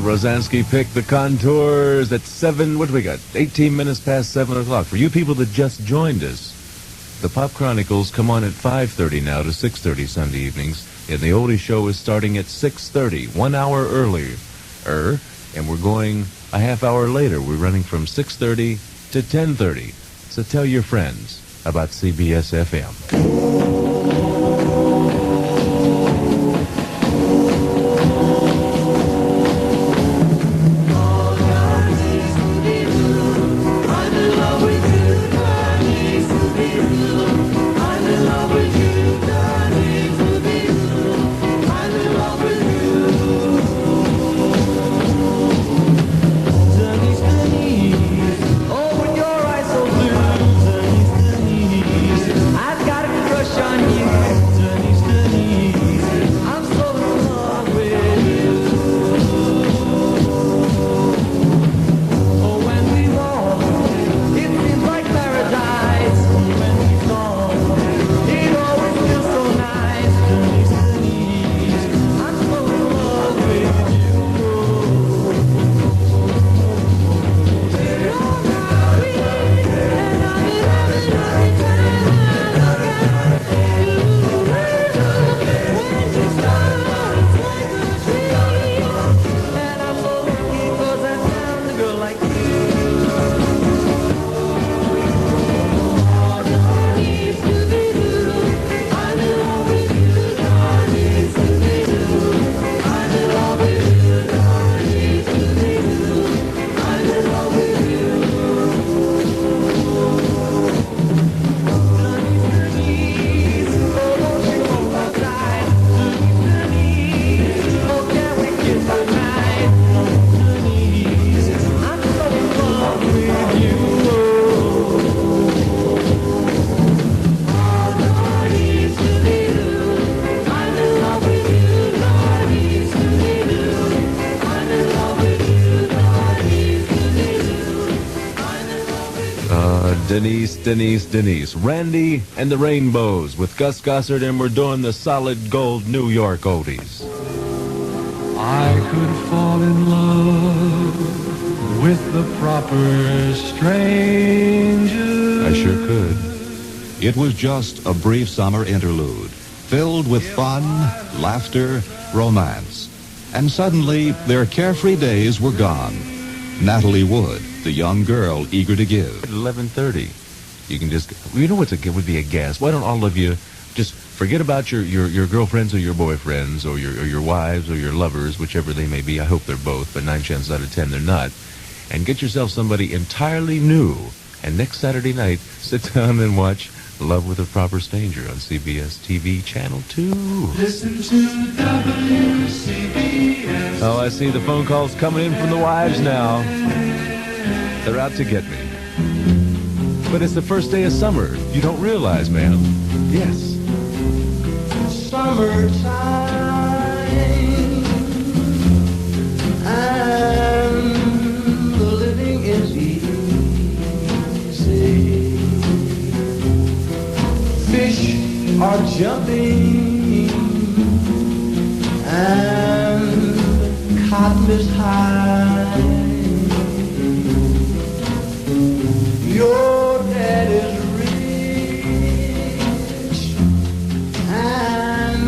Rosansky picked the contours at 7, what do we got? 18 minutes past 7 o'clock. For you people that just joined us, the Pop Chronicles come on at 5:30 now to 6:30 Sunday evenings, and the Oldie Show is starting at 6:30, 1 hour earlier. And we're going a half hour later. We're running from 6:30 to 10:30. So tell your friends about CBS-FM. Denise. Randy and the Rainbows with Gus Gossert, and we're doing the solid gold New York oldies. I could fall in love with the proper stranger. I sure could. It was just a brief summer interlude, filled with fun, laughter, romance. And suddenly, their carefree days were gone. Natalie Wood, the young girl eager to give. At 11:30. You can just, you know what's would be a guess? Why don't all of you just forget about your girlfriends or your boyfriends or your wives or your lovers, whichever they may be. I hope they're both, but 9 chances out of 10 they're not. And get yourself somebody entirely new. And next Saturday night, sit down and watch Love with a Proper Stranger on CBS TV Channel 2. Listen to WCBS. Oh, I see the phone calls coming in from the wives now. They're out to get me. But it's the first day of summer. You don't realize, ma'am. Yes. Summertime, and the living is easy. Fish are jumping, and cotton is high. Your dad is rich, and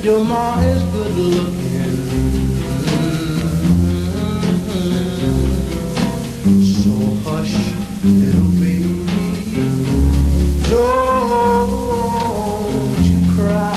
your ma is good looking. So hush, little baby, don't you cry.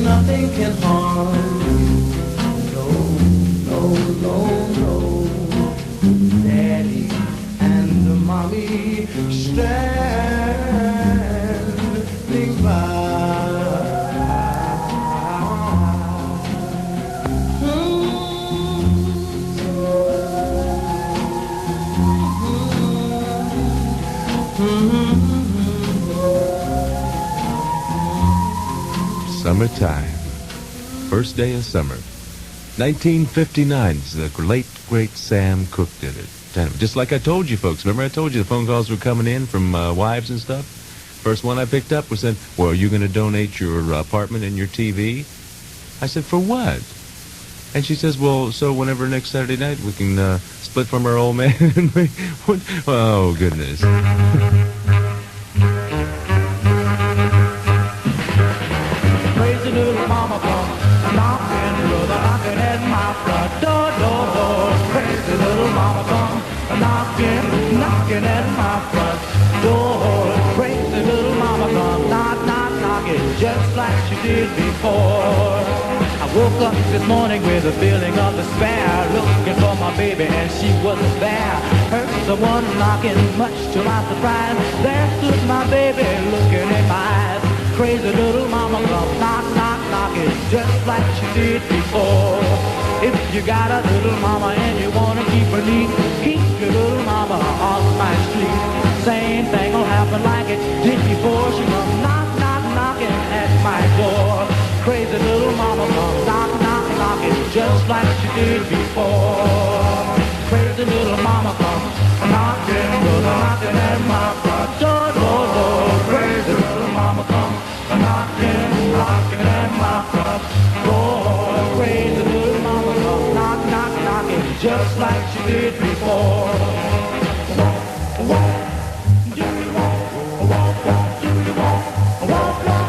nothing can harm you. No, no, no, no. Daddy and mommy standing by. Summertime. First day of summer. 1959. The late, great Sam Cooke did it. Just like I told you folks. Remember I told you the phone calls were coming in from wives and stuff? First one I picked up was said, well, are you going to donate your apartment and your TV? I said, for what? And she says, well, so whenever next Saturday night we can split from our old man. Oh, goodness. Crazy little mama come knocking, brother, knocking at my front door, door, door. Crazy little mama come knocking, knocking at my front door. Crazy little mama come knock, knock, knocking, just like she did before. I woke up this morning with a feeling of despair, looking for my baby and she wasn't there. Heard someone knocking, much to my surprise. There stood my baby looking in my eyes. Crazy little mama come knock, knock, knocking, just like she did before. If you got a little mama and you wanna keep her neat, keep your little mama off my street. Same thing will happen like it did before. She come knock, knock, knocking at my door. Crazy little mama come knock, knock, knocking, just like she did before. Crazy little mama come knocking, knocking at my front door, door, door. Crazy little mama come knocking, knocking at my front door. Crazy little mama come knock, knock, knocking, just like she did before. Walk, walk, do you walk, walk, walk, do you walk, walk, walk.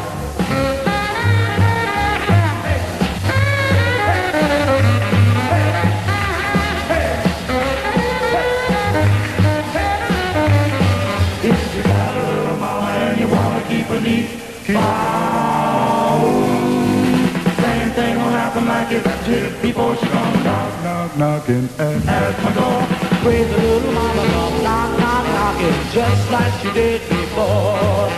Same thing will happen like it did before. She come knock, knock, knocking at my door. Crazy little mama come knock, knock, knocking, just like she did before.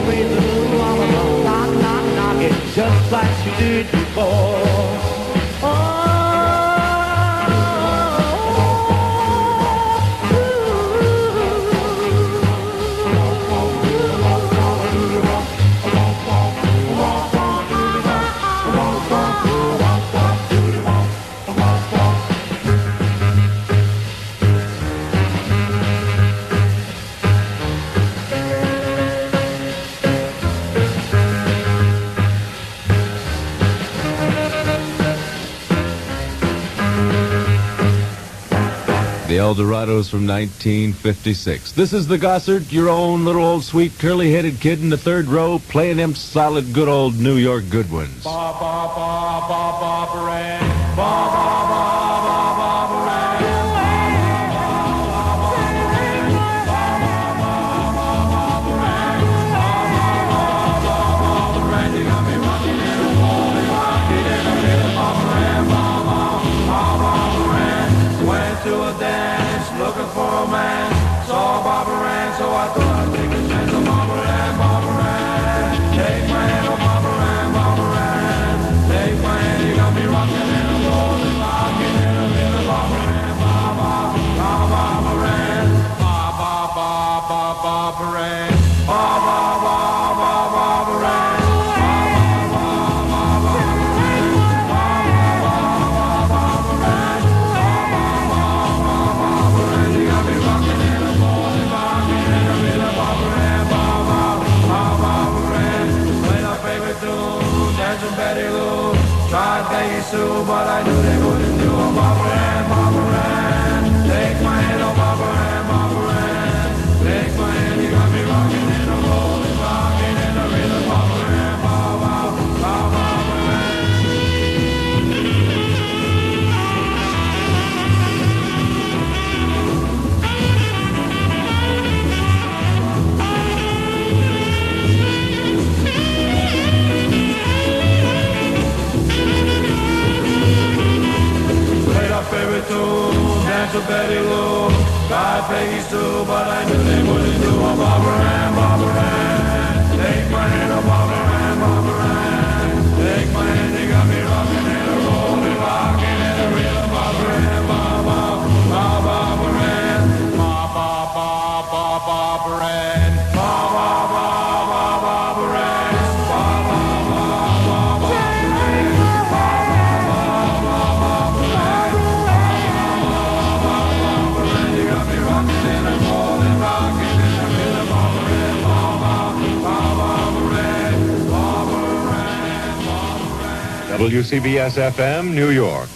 Crazy little mama come knock, knock, knocking, just like she did before. The Eldorados from 1956. This is the Gossert, your own little old sweet curly-headed kid in the third row, playing them solid good old New York good ones. Ba ba ba ba ba ba ba ba ba. To a dance, looking for a man. Saw Barbara Ann, so I thought I'd take a chance on Barbara Ann, Barbara Ann. Take my hand, oh Barbara Ann, Barbara Ann. Take my hand, you got me rocking and I'm rolling, rocking in a little Barbara Ann, Barbara Ann, Barbara Ann, Barbara Ann. Tried Peggy Sue, but I knew they wouldn't do a Barbara Ann, Barbara Ann. Take my hand, oh Barbara Ann, Barbara Ann. Take my hand, you got me rocking and a rolling, rocking and a rhythm, Barbara Ann, Barbara Ann. tune, dance with Betty Lou, got Peggy's too, but I knew they wouldn't do a Barbara Ann, Barbara Ann. Take my hand, oh Barbara Ann, Barbara Ann. Take my hand, they got me rocking and a rolling, rocking and a real Barbara Ann, Barbara Ann, Barbara Ann, WCBS-FM New York.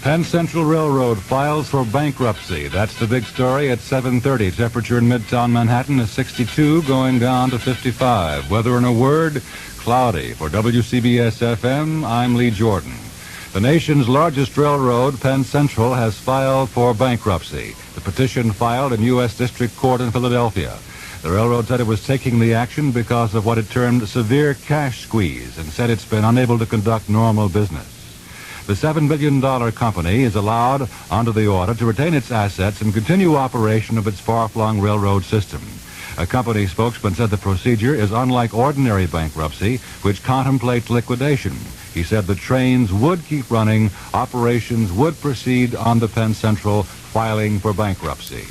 Penn Central Railroad files for bankruptcy. That's the big story at 7:30. Temperature in Midtown Manhattan is 62, going down to 55. Weather in a word, cloudy. For WCBS-FM, I'm Lee Jordan. The nation's largest railroad, Penn Central, has filed for bankruptcy. The petition filed in U.S. District Court in Philadelphia. The railroad said it was taking the action because of what it termed severe cash squeeze and said it's been unable to conduct normal business. The $7 billion company is allowed under the order to retain its assets and continue operation of its far-flung railroad system. A company spokesman said the procedure is unlike ordinary bankruptcy, which contemplates liquidation. He said the trains would keep running, operations would proceed on the Penn Central, filing for bankruptcy.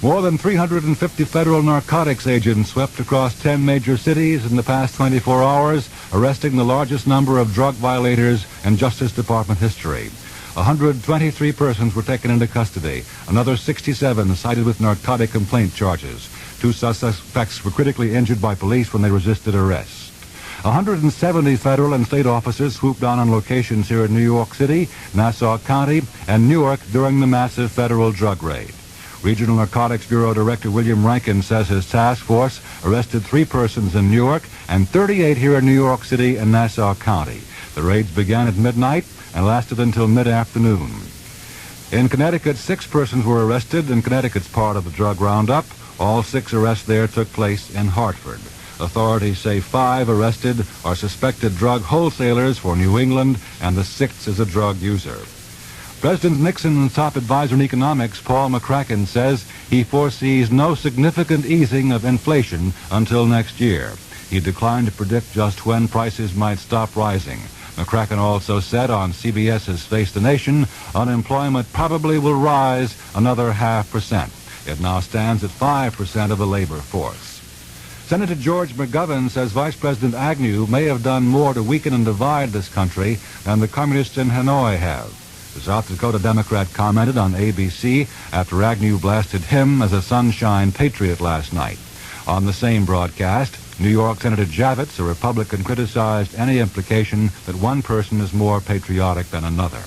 More than 350 federal narcotics agents swept across 10 major cities in the past 24 hours, arresting the largest number of drug violators in Justice Department history. 123 persons were taken into custody. Another 67 cited with narcotic complaint charges. 2 suspects were critically injured by police when they resisted arrest. 170 federal and state officers swooped down on locations here in New York City, Nassau County, and Newark during the massive federal drug raid. Regional Narcotics Bureau Director William Rankin says his task force arrested 3 persons in Newark and 38 here in New York City and Nassau County. The raids began at midnight and lasted until mid-afternoon. In Connecticut, 6 persons were arrested in Connecticut's part of the drug roundup. All 6 arrests there took place in Hartford. Authorities say 5 arrested are suspected drug wholesalers for New England, and the 6th is a drug user. President Nixon's top advisor on economics, Paul McCracken, says he foresees no significant easing of inflation until next year. He declined to predict just when prices might stop rising. McCracken also said on CBS's Face the Nation, unemployment probably will rise another 0.5%. It now stands at 5% of the labor force. Senator George McGovern says Vice President Agnew may have done more to weaken and divide this country than the communists in Hanoi have. The South Dakota Democrat commented on ABC after Agnew blasted him as a sunshine patriot last night. On the same broadcast, New York Senator Javits, a Republican, criticized any implication that one person is more patriotic than another.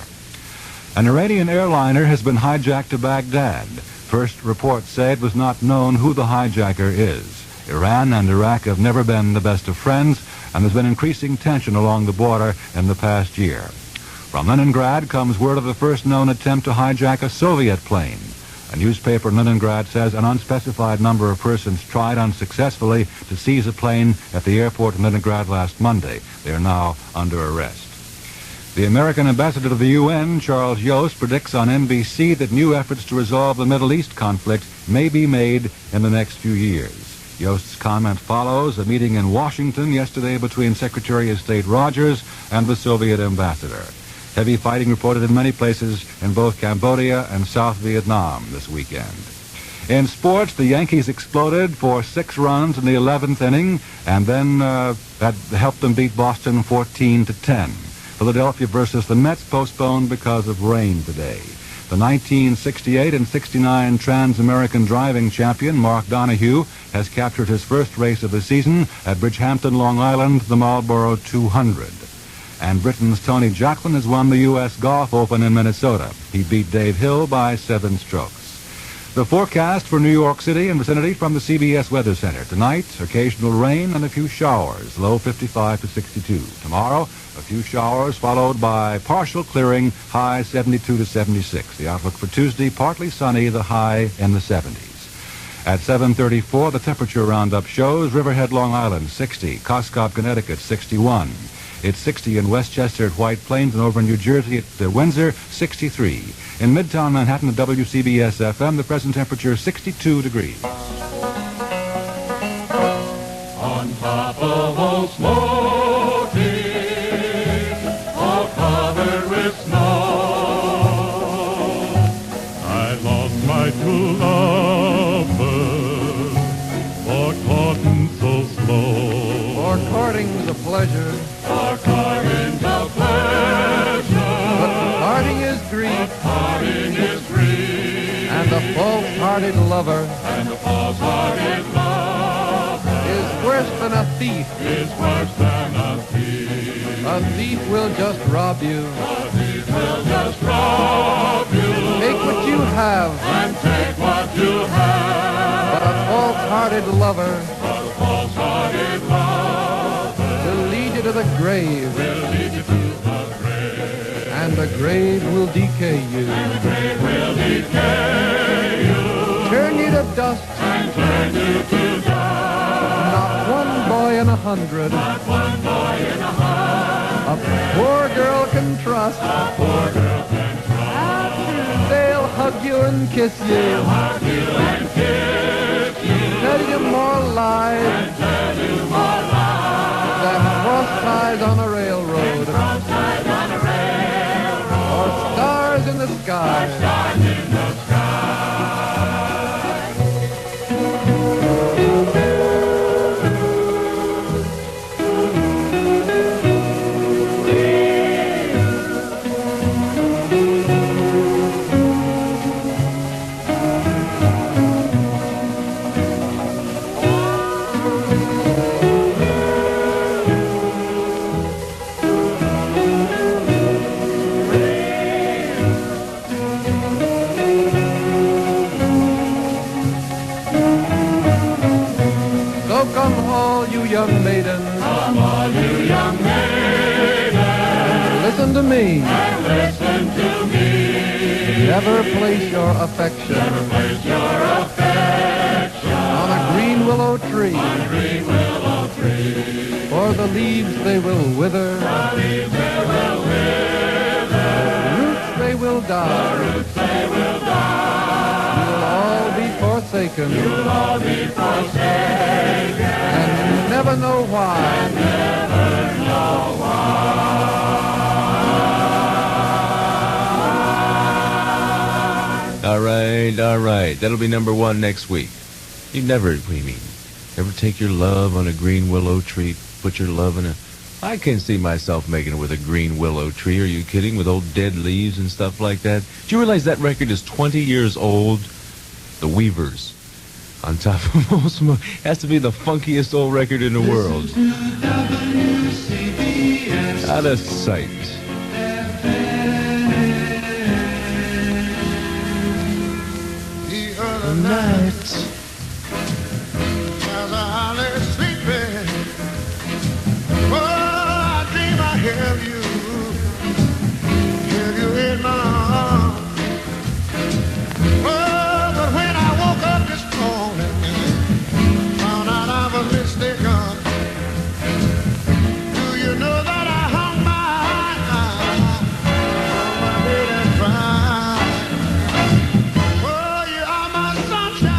An Iranian airliner has been hijacked to Baghdad. First reports say it was not known who the hijacker is. Iran and Iraq have never been the best of friends, and there's been increasing tension along the border in the past year. From Leningrad comes word of the first known attempt to hijack a Soviet plane. A newspaper in Leningrad says an unspecified number of persons tried unsuccessfully to seize a plane at the airport in Leningrad last Monday. They are now under arrest. The American ambassador to the UN, Charles Yost, predicts on NBC that new efforts to resolve the Middle East conflict may be made in the next few years. Yost's comment follows a meeting in Washington yesterday between Secretary of State Rogers and the Soviet ambassador. Heavy fighting reported in many places in both Cambodia and South Vietnam this weekend. In sports, the Yankees exploded for 6 runs in the 11th inning, and then that helped them beat Boston 14-10. Philadelphia versus the Mets postponed because of rain today. The 1968 and 69 Trans-American driving champion, Mark Donohue, has captured his first race of the season at Bridgehampton, Long Island, the Marlboro 200. And Britain's Tony Jacklin has won the U.S. Golf Open in Minnesota. He beat Dave Hill by 7 strokes. The forecast for New York City and vicinity from the CBS Weather Center. Tonight, occasional rain and a few showers, low 55 to 62. Tomorrow, a few showers followed by partial clearing, high 72 to 76. The outlook for Tuesday, partly sunny, the high in the 70s. At 7:34, the temperature roundup shows Riverhead, Long Island, 60. Coscob, Connecticut, 61. It's 60 in Westchester at White Plains, and over in New Jersey at Windsor, 63. In Midtown Manhattan at WCBS-FM, the present temperature is 62 degrees. On top of old Smoky, all covered with snow, I lost my true lover, for courting so slow. For courting's a pleasure, For courting's a pleasure, but parting is grief, parting is grief, and a false-hearted lover and the false-hearted lover is worse than a thief. is worse than a thief. A thief will just rob you, A thief will just rob you take what you have, and take what you have. but a false-hearted lover But a false-hearted lover will lead you to the grave, will lead you to the grave, and the grave will decay you, and the grave will decay you turn you to dust. and turn you to dust. Not one boy in 100, Not one boy in a heart, a poor girl can trust. a poor girl can trust. They'll hug you and kiss you, Hug you and kiss you, tell you more lies tell you more lies than cross ties on a railroad, outside on a railroad. or stars in the sky. Stars in the sky. So come all you young maidens, Come all you young maidens, listen to me, and listen to me. never place your affection Place your affection on a green willow tree, on a green willow tree. for the leaves they will wither, The leaves they will wither, roots they will die, roots they will die. you'll all be forsaken, You'll all be forsaken, and you never know why. never know why. All right. That'll be number one next week. You never, what do you mean? Never take your love on a green willow tree, put your love in a... I can see myself making it with a green willow tree. Are you kidding? With old dead leaves and stuff like that. Do you realize that record is 20 years old? The Weavers. On top of old smoke. Has to be the funkiest old record in the world. Out of sight. The other night, as I lay sleeping, oh, I dream I held you in my arms. Oh, but when I woke up this morning, found out I was mistaken. Do you know that I hung my bed and cried? Oh, you are my sunshine.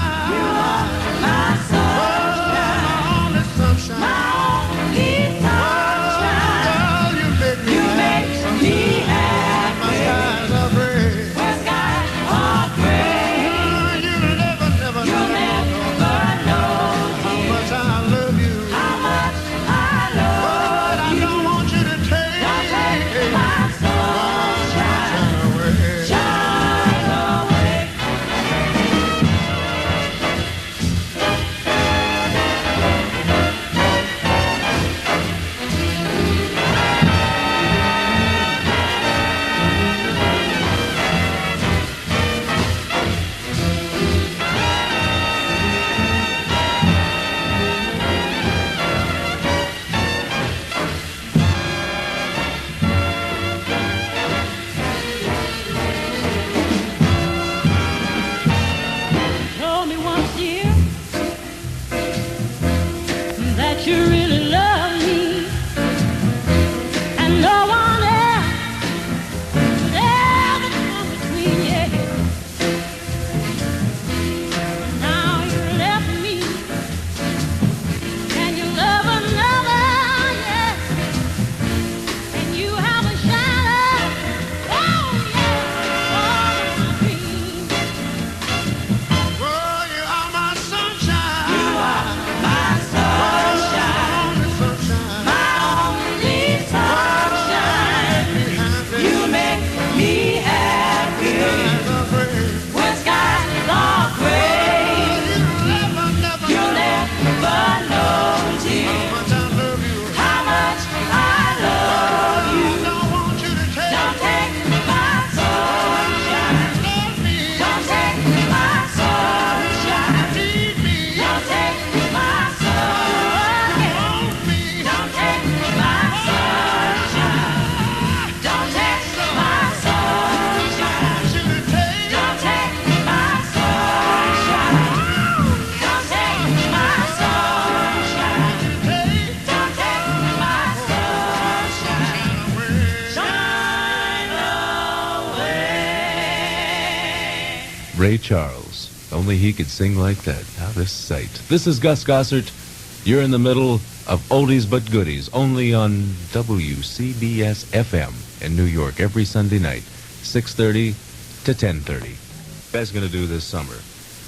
Ray Charles. Only he could sing like that. Out of sight. This is Gus Gossert. You're in the middle of Oldies but Goodies, only on WCBS-FM in New York every Sunday night, 6:30 to 10:30. What you guys going to do this summer?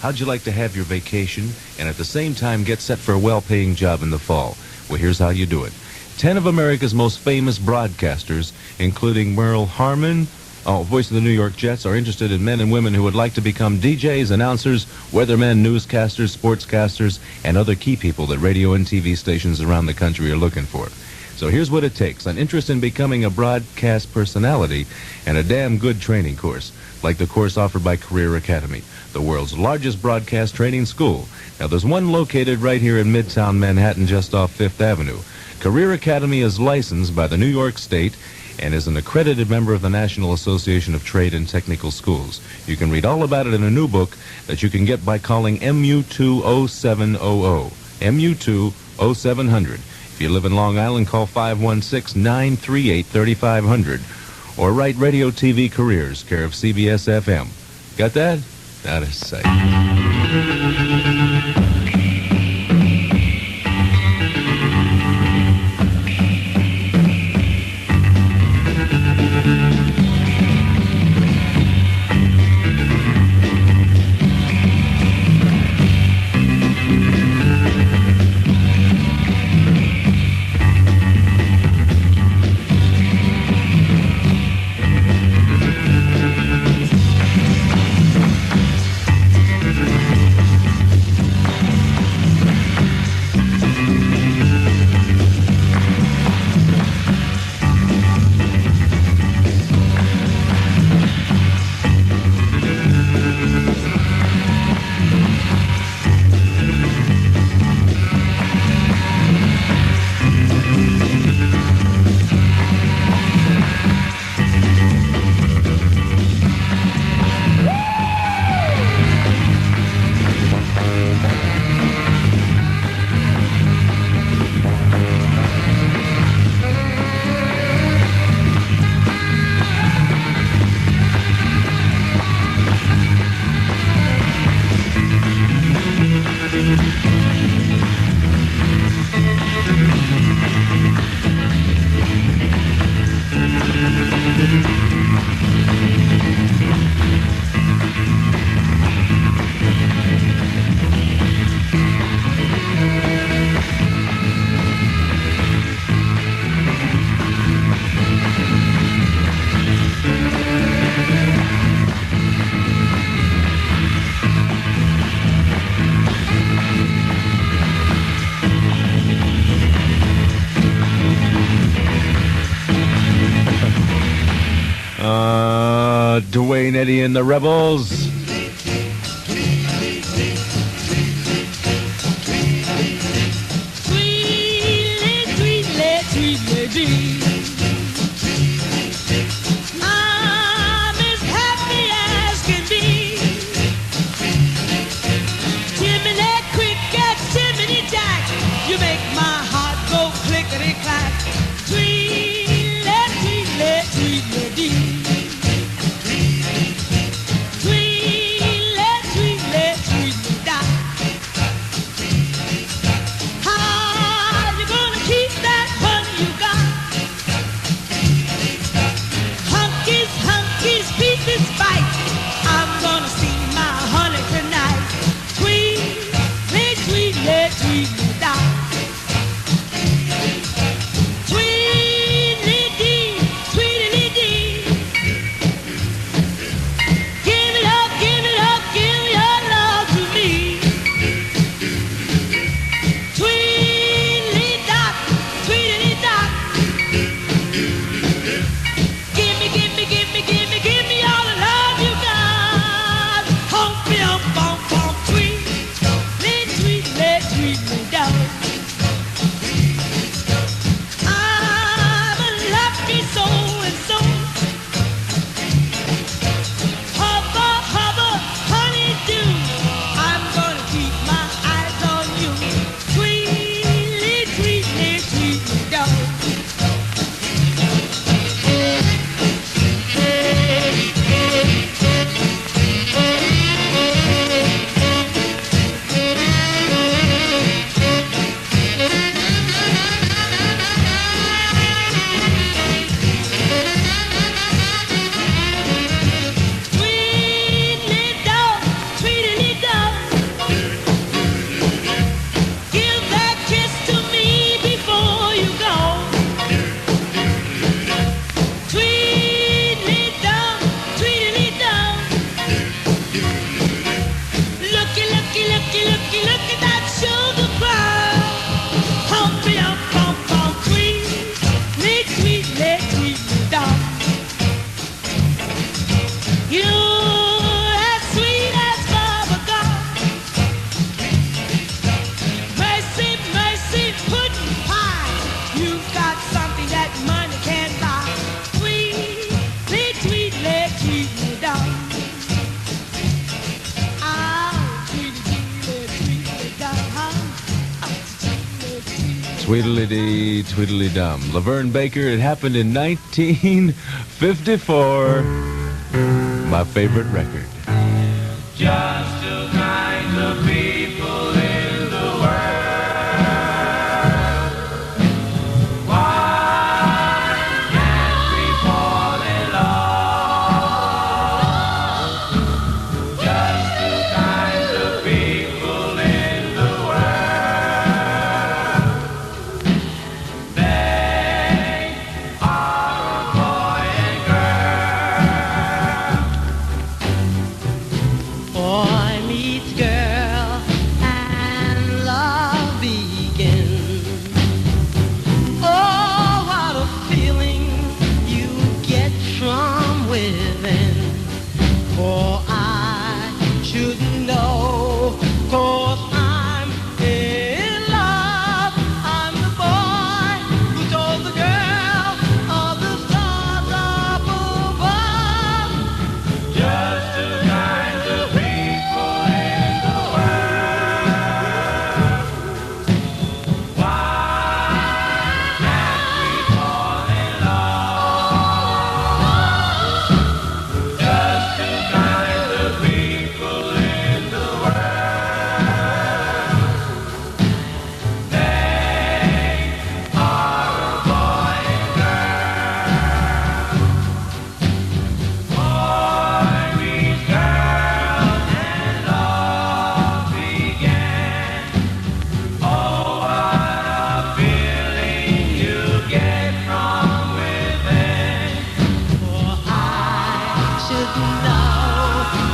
How'd you like to have your vacation and at the same time get set for a well-paying job in the fall? Well, here's how you do it. 10 of America's most famous broadcasters, including Merle Harmon, voice of the New York Jets, are interested in men and women who would like to become DJs, announcers, weathermen, newscasters, sportscasters, and other key people that radio and TV stations around the country are looking for. So here's what it takes: an interest in becoming a broadcast personality and a damn good training course, like the course offered by Career Academy, the world's largest broadcast training school. Now, there's one located right here in Midtown Manhattan, just off Fifth Avenue. Career Academy is licensed by the New York State and is an accredited member of the National Association of Trade and Technical Schools. You can read all about it in a new book that you can get by calling MU20700, MU20700. If you live in Long Island, call 516-938-3500 or write Radio TV Careers, care of CBS-FM. Got that? Out of sight. Dwayne Eddy and the Rebels. Sweetly, sweetly, sweetly, dear. I'm as happy as can be. Jiminy cricket, Jiminy Jack, you make my heart go clickety-clack. Sweetly, sweetly, sweetly, dear. Sweet Tweedledee, Tweedledum. Laverne Baker, it happened in 1954. My favorite record. Just two kinds of people in the world. Why can't we fall in love? Just two kinds of people in the world. They are a boy and girl. Boy meets girl and love begins. Oh, what a feeling you get from within. For I should know, 'cause I'm in love. I'm the boy who told the girl of the stars up above. Just two kinds of people in the world. Why can't we fall in love? Just two kinds of people in the world. They are a boy and girl. Boy meets girl and love began. Oh, what a feeling you get from within. For I should know,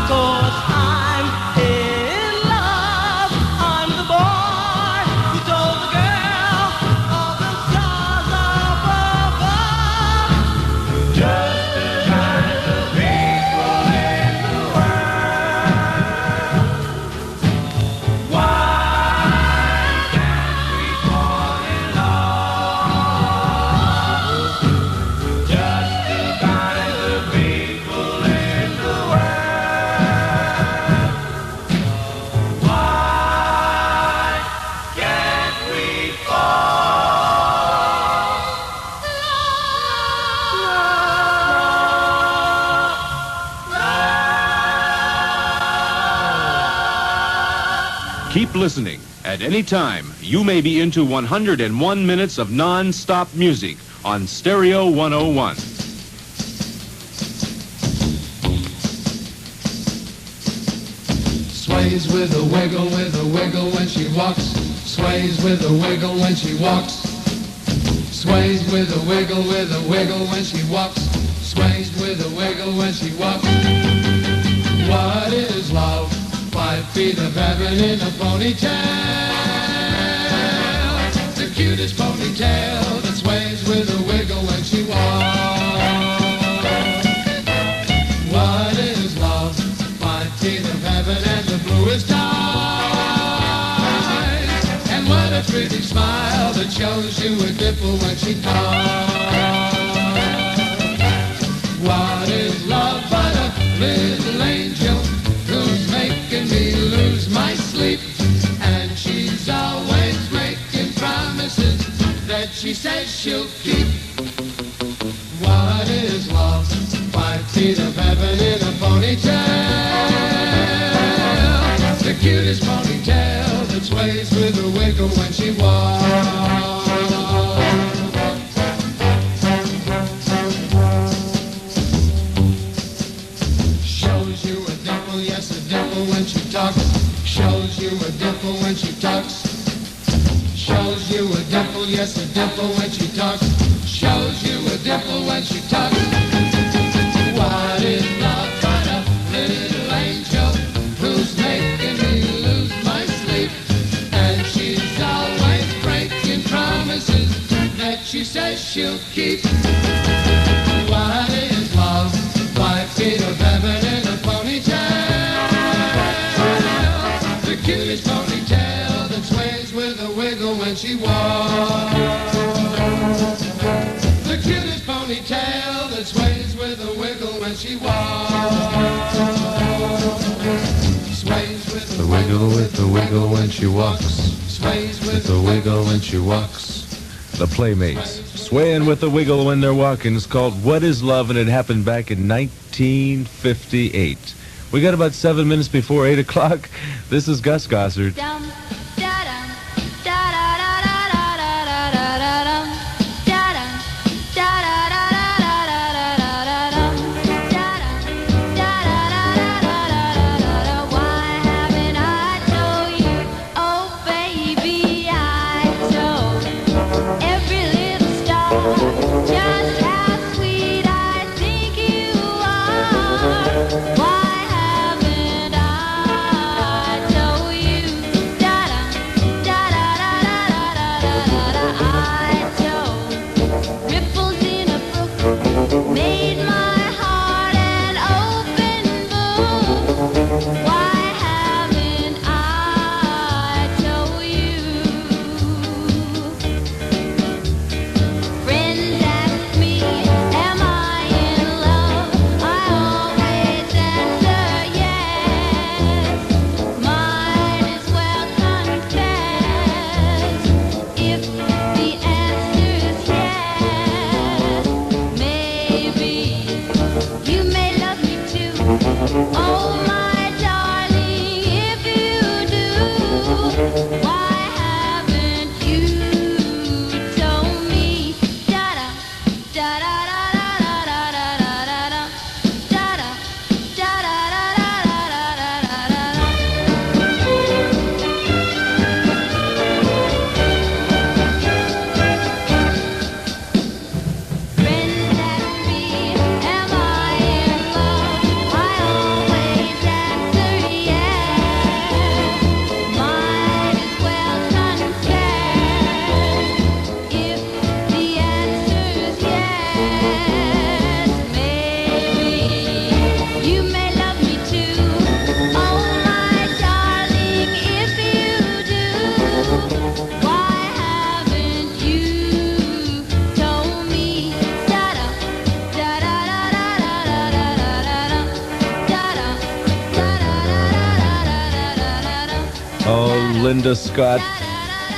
'cause I'm in love. I'm the boy who told the girl of the stars up above. Just two kinds of people in the world. Why can't we fall in love? Just two kinds of people in the world. Why can't we Keep listening. At any time, you may be into 101 minutes of non-stop music on Stereo 101. Sways with a wiggle when she walks. Sways with a wiggle when she walks. Sways with a wiggle when she walks. Sways with a wiggle when she walks. What is love? 5 feet of heaven in a ponytail. The cutest ponytail that sways with a wiggle when she walks. What is love? 5 feet of heaven and the bluest eyes. And what a pretty smile that shows you a dimple when she talks. What is love but a little angel who's making me lose my sleep? And she's always making promises that she says she'll keep. What is love? 5 feet of heaven in a ponytail. The cutest ponytail that sways with a wiggle when she walks. Shows you a dimple, yes, a dimple when she talks. Shows you a dimple when she talks. Shows you a dimple, yes, a dimple when she talks. Shows you a dimple when she talks. What is love but a little angel who's making me lose my sleep? And she's always breaking promises that she says she'll keep. What is love? 5 feet of heaven in a ponytail. The cutest ponytail that sways with a wiggle when she walks. The cutest ponytail that sways with a wiggle when she walks. Sways with a wiggle when she walks. Sways with a wiggle when she walks. the Playmates. Swaying with the wiggle when they're walking. It's called What Is Love, and it happened back in 1958. We got about 7 minutes before 8 o'clock. This is Gus Gossert. Linda Scott,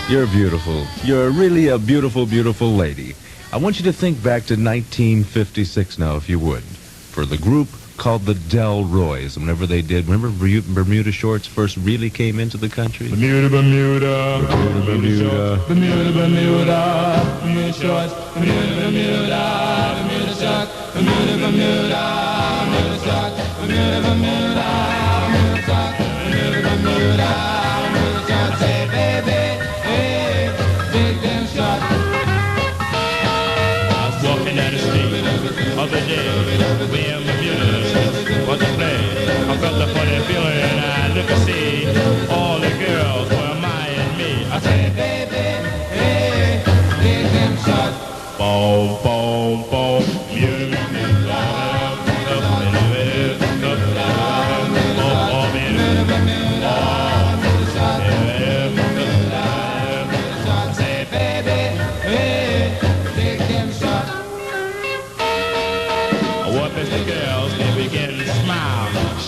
you're beautiful. You're really a beautiful, beautiful lady. I want you to think back to 1956 now, if you would, for the group called the Delroys. Whenever they did, remember Bermuda Shorts first really came into the country? Bermuda, Bermuda, Bermuda, Bermuda, Bermuda, Bermuda, Bermuda Shorts, Bermuda, Bermuda, Bermuda Shorts, Bermuda, Bermuda, Bermuda Shorts, Bermuda, Bermuda, Bermuda Shorts, Bermuda, Bermuda. Say, baby, hey, dig them shots. I was walking down the street other day, wearing my Bermuda, was to play. I felt a funny feeling, and I looked to see all the girls were admiring me. I said, baby, hey, dig them shots. Boom, boom, boom, Bermuda, Bermuda.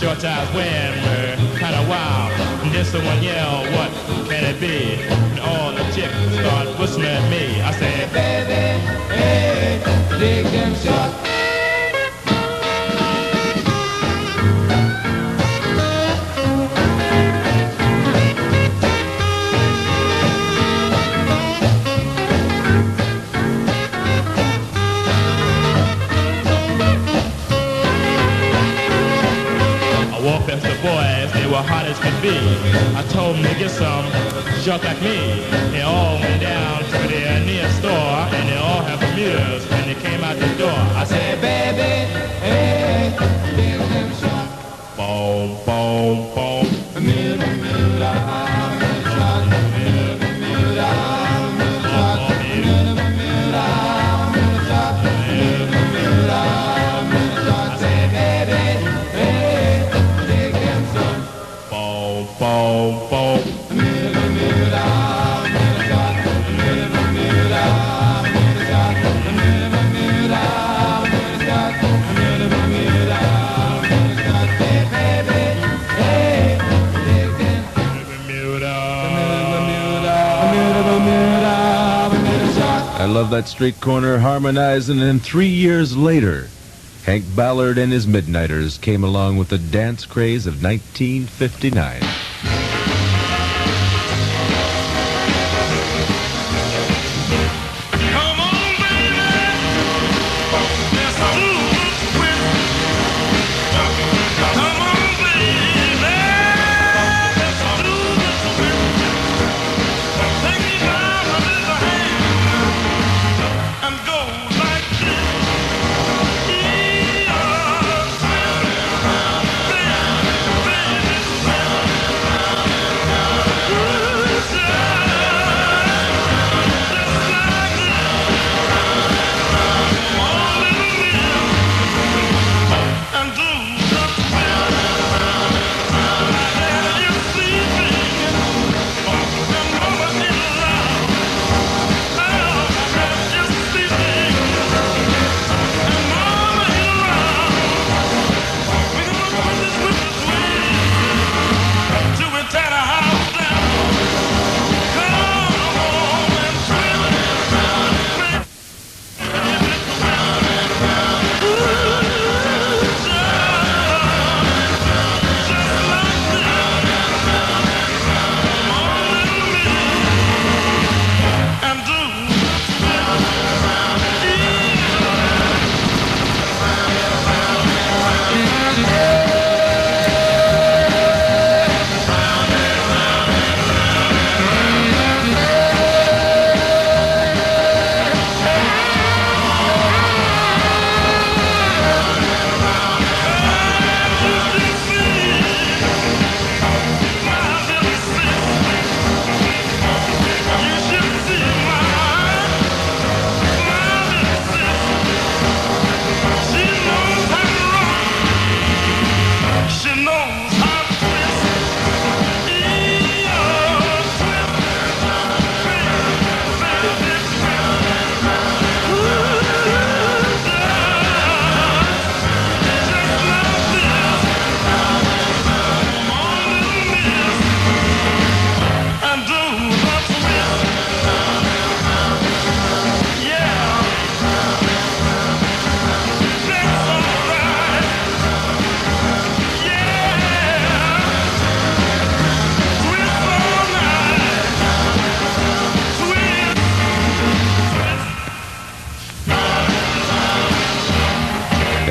Short I was wearing were kind of wild. And then someone yelled, what can it be? And all the chicks started whistling at me. I said, baby, hey, dig them shots. Boys, they were hot as could be. I told them to get some short like me. They all went down to their near store, and they all had Bermudas when they came out the door. I said, baby, hey, dig them short. Boom, boom, boom. Bermuda, Bermuda, Bermuda short. Bermuda, Bermuda, Bermuda short. Bermuda, Bermuda, Bermuda short. Bermuda, Bermuda, Bermuda short. I said, baby, hey. Boom, boom. Bermuda, Bermuda, Bermuda short. Bermuda, Bermuda, Bermuda short. Bermuda, Bermuda, Bermuda short. love that street corner harmonizing, and 3 years later, Hank Ballard and his Midnighters came along with the dance craze of 1959.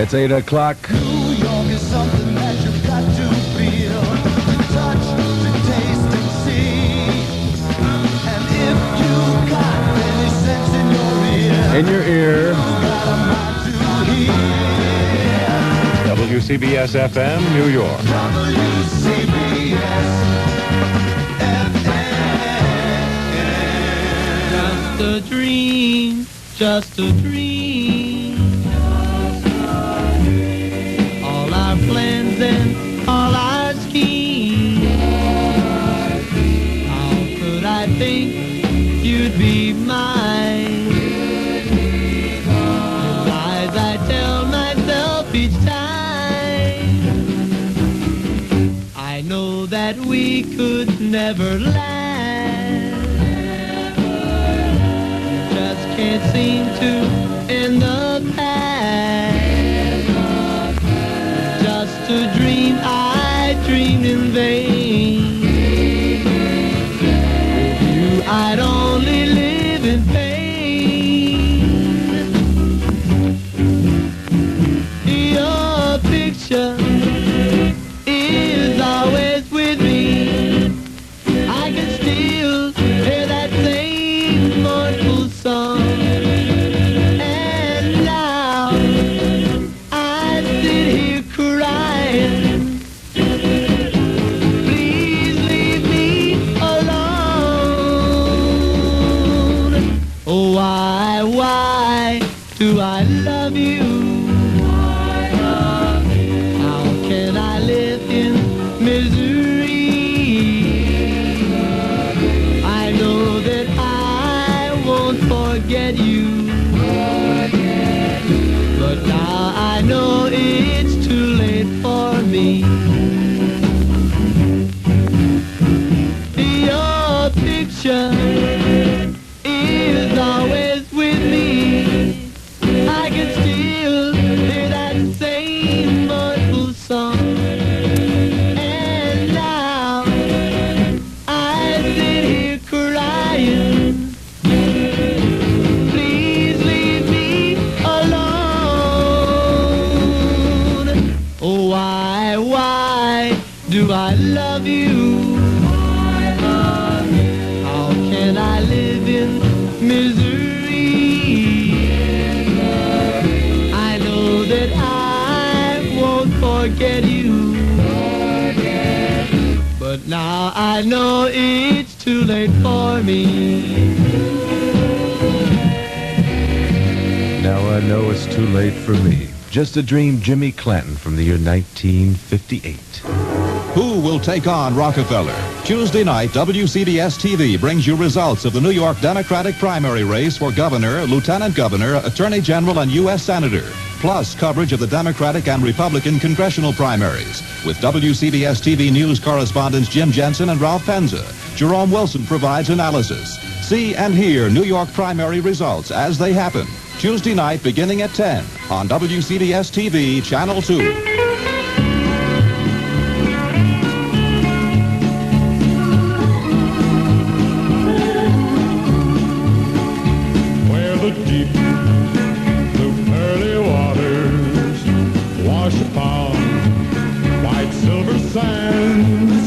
It's 8 o'clock. New York is something that you've got to feel, to touch, to taste and see. And if you've got any sense in your ear, In your ear. you've got a mind to hear. WCBS-FM New York. WCBS-FM. Just a dream, just a dream. All our plans and all our schemes. How could I think you'd be mine? Lies I tell myself each time. I know that we could never last. Just can't seem to end the past. Just a dream I dreamed in vain. With you I'd only live in pain. Your picture is always with me. I can still hear that same mournful song. And now I sit here crying. Please leave me alone. Oh, why do I love you? How do I love you? How can I live in misery? I know that I won't forget you, but now I know it's too late for me. Now I know it's too late for me. Just a Dream, Jimmy Clanton from the year 1958. Who will take on Rockefeller? Tuesday night, WCBS-TV brings you results of the New York Democratic primary race for governor, lieutenant governor, attorney general, and U.S. senator, plus coverage of the Democratic and Republican congressional primaries, with WCBS-TV news correspondents Jim Jensen and Ralph Penza. Jerome Wilson provides analysis. See and hear New York primary results as they happen. Tuesday night beginning at 10 on WCBS-TV, Channel 2. Where the deep blue pearly waters wash upon white silver sands,